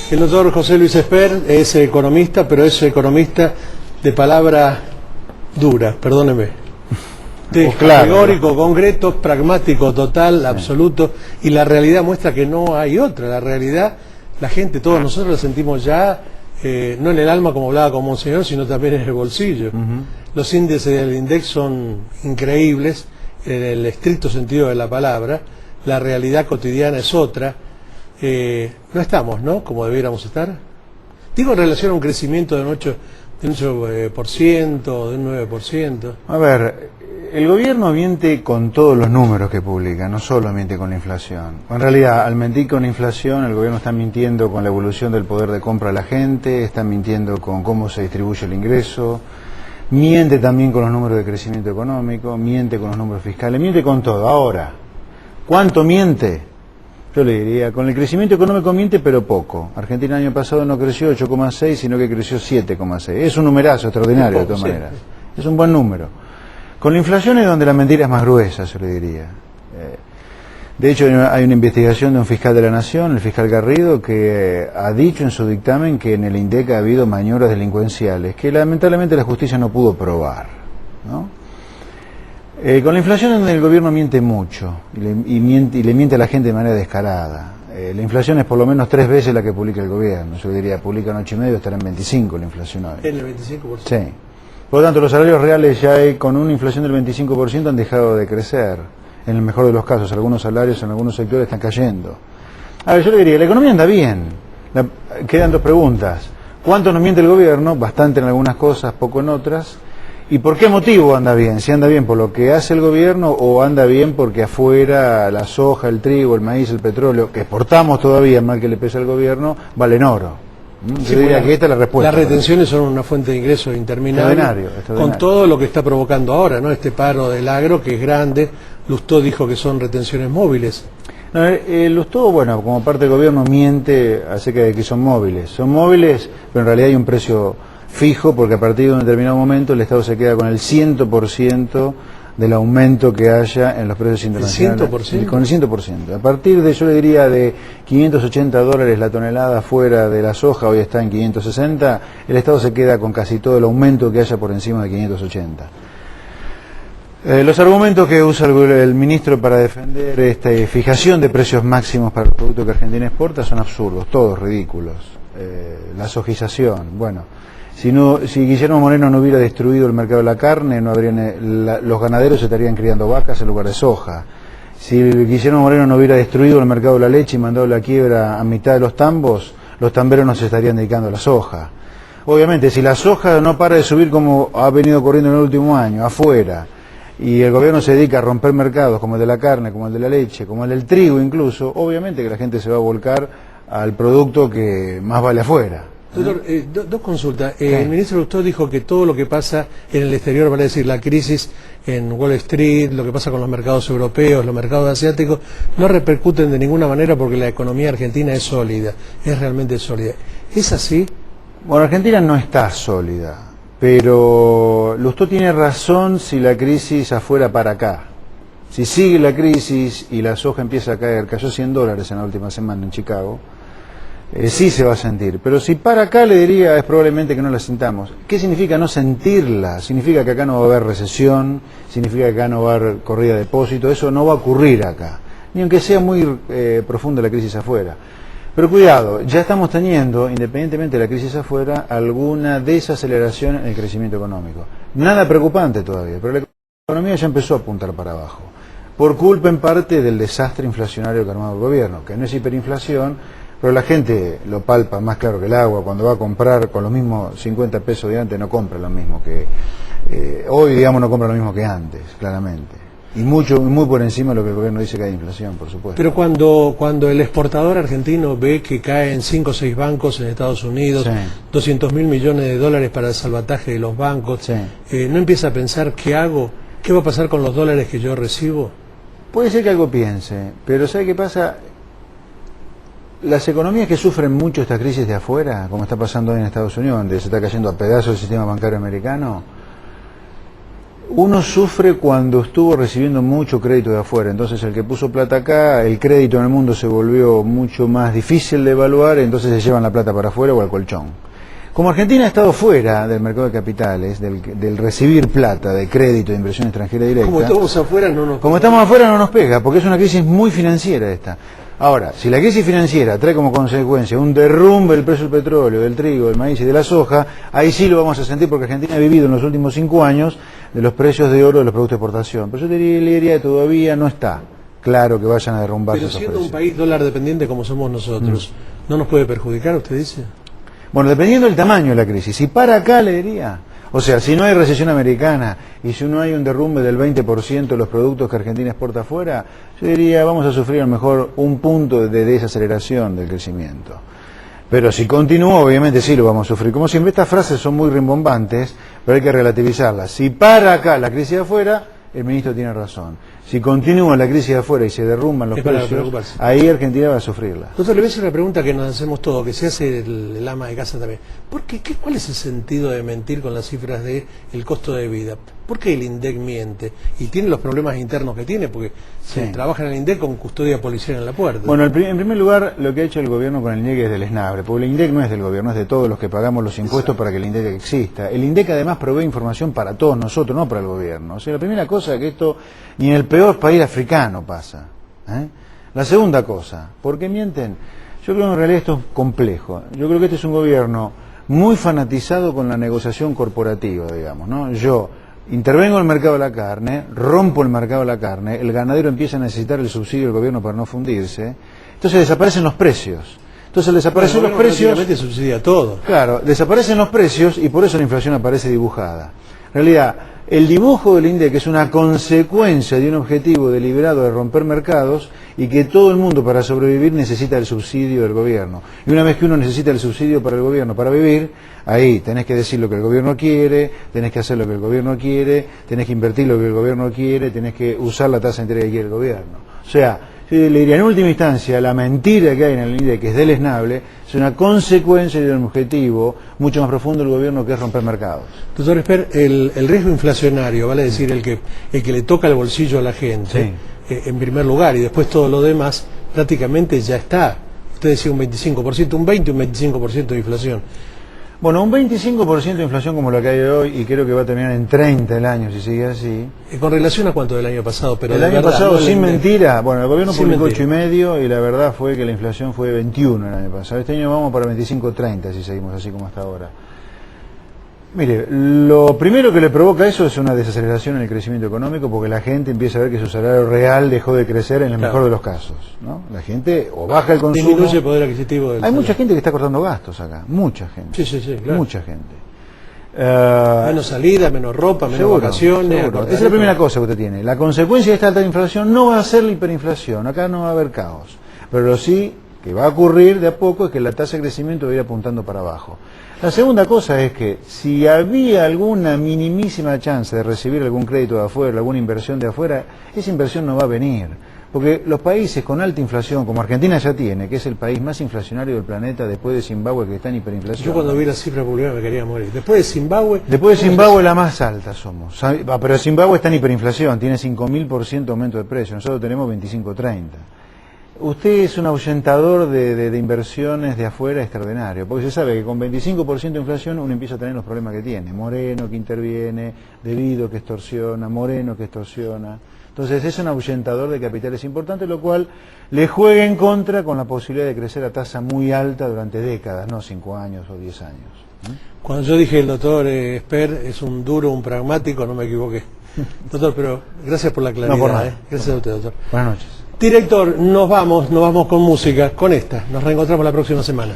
El doctor José Luis Esper es economista, pero es economista de palabra dura, perdóneme. Es categórico, concreto, pragmático, total, absoluto, y la realidad muestra que no hay otra. La realidad, la gente, todos nosotros la sentimos ya, no en el alma como hablaba con Monseñor, sino también en el bolsillo. Los índices del INDEC son increíbles, en el estricto sentido de la palabra. La realidad cotidiana es otra. No estamos, ¿no?, como debiéramos estar. Digo en relación a un crecimiento de un 8%, de un 9%. A ver, el gobierno miente con todos los números que publica, no solo miente con la inflación. En realidad, al mentir con la inflación, el gobierno está mintiendo con la evolución del poder de compra de la gente, está mintiendo con cómo se distribuye el ingreso, miente también con los números de crecimiento económico, miente con los números fiscales, miente con todo. Ahora, ¿cuánto miente? Yo le diría, con el crecimiento económico miente, pero poco. Argentina el año pasado no creció 8,6, sino que creció 7,6. Es un numerazo extraordinario, de todas maneras. Es un buen número. Con la inflación es donde la mentira es más gruesa, yo le diría. De hecho, hay una investigación de un fiscal de la Nación, el fiscal Garrido, que ha dicho en su dictamen que en el INDEC ha habido maniobras delincuenciales, que lamentablemente la justicia no pudo probar, ¿no? Con la inflación el gobierno miente mucho y le miente a la gente de manera descarada. La inflación es por lo menos 3 veces la que publica el gobierno. Yo diría, publican 8,5, estará en 25 la inflación hoy. ¿En el 25%? Sí. Por lo tanto, los salarios reales ya con una inflación del 25% han dejado de crecer. En el mejor de los casos, algunos salarios en algunos sectores están cayendo. A ver, yo le diría, la economía anda bien. Quedan 2 preguntas. ¿Cuánto nos miente el gobierno? Bastante en algunas cosas, poco en otras. ¿Y por qué motivo anda bien? Si anda bien por lo que hace el gobierno o anda bien porque afuera la soja, el trigo, el maíz, el petróleo, que exportamos todavía, mal que le pese al gobierno, valen oro. Sí, yo diría que esta es la respuesta. Las retenciones son una fuente de ingresos interminable, extraordinario. Con todo lo que está provocando ahora, ¿no? Este paro del agro, que es grande. Lustó dijo que son retenciones móviles. No, Lustó, bueno, como parte del gobierno miente acerca de que son móviles. Son móviles, pero en realidad hay un precio fijo, porque a partir de un determinado momento el Estado se queda con el 100% del aumento que haya en los precios internacionales. ¿El 100%? Con el 100%. A partir de, yo le diría, de $580 la tonelada fuera de la soja, hoy está en 560, el Estado se queda con casi todo el aumento que haya por encima de 580. Los argumentos que usa el ministro para defender esta fijación de precios máximos para el producto que Argentina exporta son absurdos, todos ridículos. La sojización, bueno, si Guillermo Moreno no hubiera destruido el mercado de la carne, no habrían, los ganaderos estarían criando vacas en lugar de soja. Si Guillermo Moreno no hubiera destruido el mercado de la leche y mandado la quiebra a mitad de los tambos, los tamberos no se estarían dedicando a la soja. Obviamente, si la soja no para de subir como ha venido ocurriendo en el último año, afuera, y el gobierno se dedica a romper mercados como el de la carne, como el de la leche, como el del trigo incluso, obviamente que la gente se va a volcar al producto que más vale afuera. Doctor, dos consultas. El ministro Lustó dijo que todo lo que pasa en el exterior, vale decir, la crisis en Wall Street, lo que pasa con los mercados europeos, los mercados asiáticos, no repercuten de ninguna manera porque la economía argentina es sólida, es realmente sólida. ¿Es así? Bueno, Argentina no está sólida, pero Lustó tiene razón si la crisis afuera para acá. Si sigue la crisis y la soja empieza a caer, cayó $100 en la última semana en Chicago, sí se va a sentir, pero si para acá le diría es probablemente que no la sintamos. ¿Qué significa no sentirla? Significa que acá no va a haber recesión, significa que acá no va a haber corrida de depósito, eso no va a ocurrir acá, ni aunque sea muy profunda la crisis afuera. Pero cuidado, ya estamos teniendo, independientemente de la crisis afuera, alguna desaceleración en el crecimiento económico. Nada preocupante todavía, pero la economía ya empezó a apuntar para abajo, por culpa en parte del desastre inflacionario que ha armado el gobierno, que no es hiperinflación, pero la gente lo palpa más claro que el agua. Cuando va a comprar con los mismos 50 pesos de antes, no compra lo mismo que hoy, digamos, no compra lo mismo que antes, claramente. Y muy por encima de lo que el gobierno dice que hay inflación, por supuesto. Pero cuando el exportador argentino ve que caen 5 o 6 bancos en Estados Unidos, sí, $200.000 millones para el salvataje de los bancos, sí, ¿no empieza a pensar qué hago? ¿Qué va a pasar con los dólares que yo recibo? Puede ser que algo piense, pero ¿sabe qué pasa? Las economías que sufren mucho esta crisis de afuera, como está pasando hoy en Estados Unidos, donde se está cayendo a pedazos el sistema bancario americano, Uno sufre cuando estuvo recibiendo mucho crédito de afuera, entonces el que puso plata acá, el crédito en el mundo se volvió mucho más difícil de evaluar, entonces se llevan la plata para afuera o al colchón. Como Argentina ha estado fuera del mercado de capitales, del recibir plata, de crédito, de inversión extranjera directa, como estamos afuera no nos pega, porque es una crisis muy financiera esta. Ahora, si la crisis financiera trae como consecuencia un derrumbe del precio del petróleo, del trigo, del maíz y de la soja, ahí sí lo vamos a sentir, porque Argentina ha vivido en los últimos 5 años de los precios de oro de los productos de exportación. Pero yo le diría que todavía no está claro que vayan a derrumbarse esos precios. Pero siendo un país dólar dependiente como somos nosotros, ¿no nos puede perjudicar, usted dice? Bueno, dependiendo del tamaño de la crisis. Si para acá, le diría... O sea, si no hay recesión americana y si no hay un derrumbe del 20% de los productos que Argentina exporta afuera, yo diría, vamos a sufrir a lo mejor un punto de desaceleración del crecimiento. Pero si continúa, obviamente sí lo vamos a sufrir. Como siempre, estas frases son muy rimbombantes, pero hay que relativizarlas. Si para acá la crisis de afuera, el ministro tiene razón. Si continúa la crisis de afuera y se derrumban los precios, ahí Argentina va a sufrirla. Entonces le voy a hacer una pregunta que nos hacemos todos, que se hace el ama de casa también. ¿Cuál es el sentido de mentir con las cifras del costo de vida? ¿Por qué el INDEC miente? Y tiene los problemas internos que tiene, porque se trabaja en el INDEC con custodia policial en la puerta. Bueno, en primer lugar, lo que ha hecho el gobierno con el INDEC es deleznable, porque el INDEC no es del gobierno, es de todos los que pagamos los impuestos para que el INDEC exista. El INDEC además provee información para todos nosotros, no para el gobierno. O sea, la primera cosa es que esto ni en el peor país africano pasa. La segunda cosa, ¿por qué mienten? Yo creo que en realidad esto es complejo. Yo creo que este es un gobierno muy fanatizado con la negociación corporativa, digamos, ¿no? Yo intervengo en el mercado de la carne, rompo el mercado de la carne, el ganadero empieza a necesitar el subsidio del gobierno para no fundirse, entonces desaparecen los precios. Entonces desaparecen los precios. Subsidia todo. Claro, desaparecen los precios y por eso la inflación aparece dibujada. En realidad, el dibujo del INDEC es una consecuencia de un objetivo deliberado de romper mercados y que todo el mundo para sobrevivir necesita el subsidio del gobierno. Y una vez que uno necesita el subsidio para el gobierno para vivir, ahí tenés que decir lo que el gobierno quiere, tenés que hacer lo que el gobierno quiere, tenés que invertir lo que el gobierno quiere, tenés que usar la tasa de interés que quiere el gobierno. O sea, yo le diría en última instancia, la mentira que hay en el INDEC, que es deleznable, es una consecuencia de un objetivo mucho más profundo del gobierno, que es romper mercados. Doctor Esper, el riesgo inflacionario, vale decir, el que le toca el bolsillo a la gente, en primer lugar, y después todo lo demás, prácticamente ya está. Usted decía un 25%, un 20 y un 25% de inflación. Bueno, un 25% de inflación como la que hay hoy, y creo que va a terminar en 30 el año si sigue así. ¿Con relación a cuánto del año pasado? Pero el año pasado, no sin mentira, bueno, el gobierno publicó 8,5 y la verdad fue que la inflación fue 21 el año pasado. Este año vamos para 25-30 si seguimos así como hasta ahora. Mire, lo primero que le provoca eso es una desaceleración en el crecimiento económico, porque la gente empieza a ver que su salario real dejó de crecer en el mejor de los casos, ¿no? La gente o baja el consumo. Disminuye el poder adquisitivo del mucha gente que está cortando gastos acá, mucha gente. Sí, claro. Mucha gente. Menos salida, menos ropa, menos vacaciones. Seguro. Esa es la primera cosa que usted tiene. La consecuencia de esta alta inflación no va a ser la hiperinflación, acá no va a haber caos, pero lo sí que va a ocurrir de a poco es que la tasa de crecimiento va a ir apuntando para abajo. La segunda cosa es que si había alguna minimísima chance de recibir algún crédito de afuera, alguna inversión de afuera, esa inversión no va a venir. Porque los países con alta inflación, como Argentina ya tiene, que es el país más inflacionario del planeta después de Zimbabue, que está en hiperinflación. Yo cuando vi la cifra publicada me quería morir. Después de Zimbabue la más alta somos. Pero Zimbabue está en hiperinflación, tiene 5.000% aumento de precio, nosotros tenemos 25-30. Usted es un ahuyentador de inversiones de afuera extraordinario, porque se sabe que con 25% de inflación uno empieza a tener los problemas que tiene. Moreno que interviene, Debido que extorsiona, Moreno que extorsiona. Entonces es un ahuyentador de capitales importantes, lo cual le juega en contra con la posibilidad de crecer a tasa muy alta durante décadas, no 5 años o 10 años. Cuando yo dije el doctor Esper es un duro, un pragmático, no me equivoqué. Doctor, pero gracias por la claridad. No por nada. Gracias a usted, doctor. Buenas noches. Director, nos vamos con música, con esta. Nos reencontramos la próxima semana.